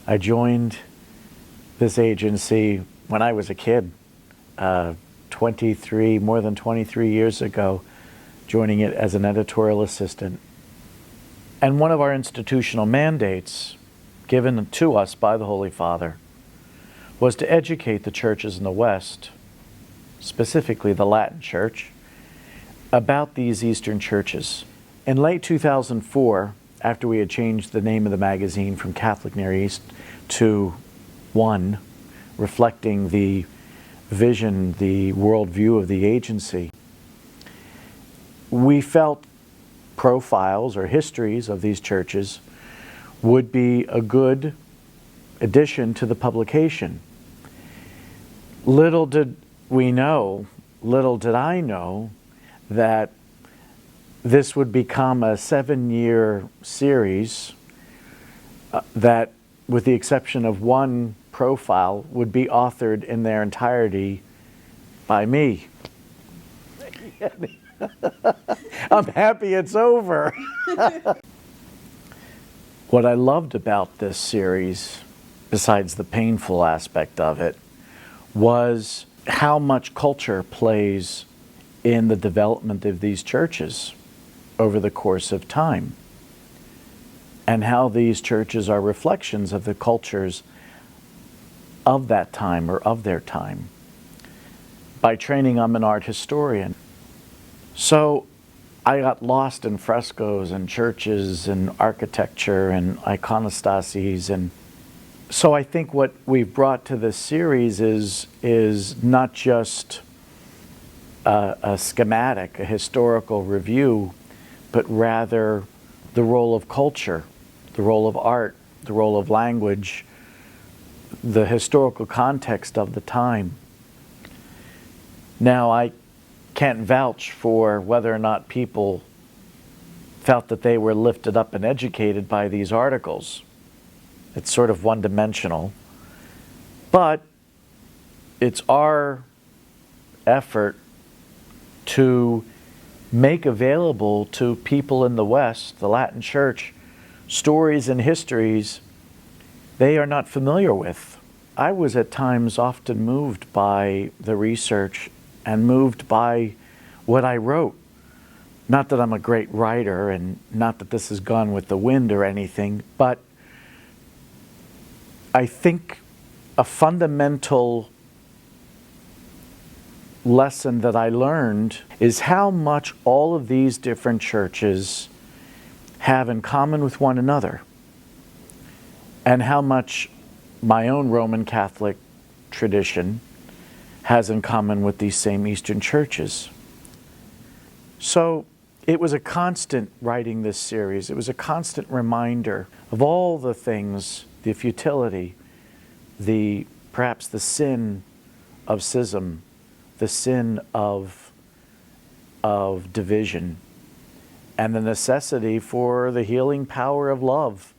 I joined this agency when I was a kid, more than 23 years ago, joining it as an editorial assistant. And one of our institutional mandates, given to us by the Holy Father, was to educate the churches in the West, specifically the Latin Church, about these Eastern churches. In late 2004, after we had changed the name of the magazine from Catholic Near East to One, reflecting the vision, the worldview of the agency, we felt profiles or histories of these churches would be a good addition to the publication. Little did I know that this would become a 7-year series that, with the exception of one profile, would be authored in their entirety by me. I'm happy it's over. What I loved about this series, besides the painful aspect of it, was how much culture plays in the development of these churches over the course of time, and how these churches are reflections of the cultures of that time or of their time. By training, I'm an art historian. So I got lost in frescoes and churches and architecture and iconostases. And so I think what we've brought to this series is not just a schematic, a historical review, but rather the role of culture, the role of art, the role of language, the historical context of the time. Now, I can't vouch for whether or not people felt that they were lifted up and educated by these articles. It's sort of one-dimensional. But it's our effort to make available to people in the West, the Latin Church, stories and histories they are not familiar with. I was at times often moved by the research and moved by what I wrote. Not that I'm a great writer, and not that this has gone with the wind or anything, but I think a fundamental lesson that I learned is how much all of these different churches have in common with one another, and how much my own Roman Catholic tradition has in common with these same Eastern churches. So it was a constant writing this series. It was a constant reminder of all the things, the futility, perhaps the sin of schism, the sin of division, and the necessity for the healing power of love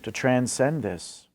to transcend this.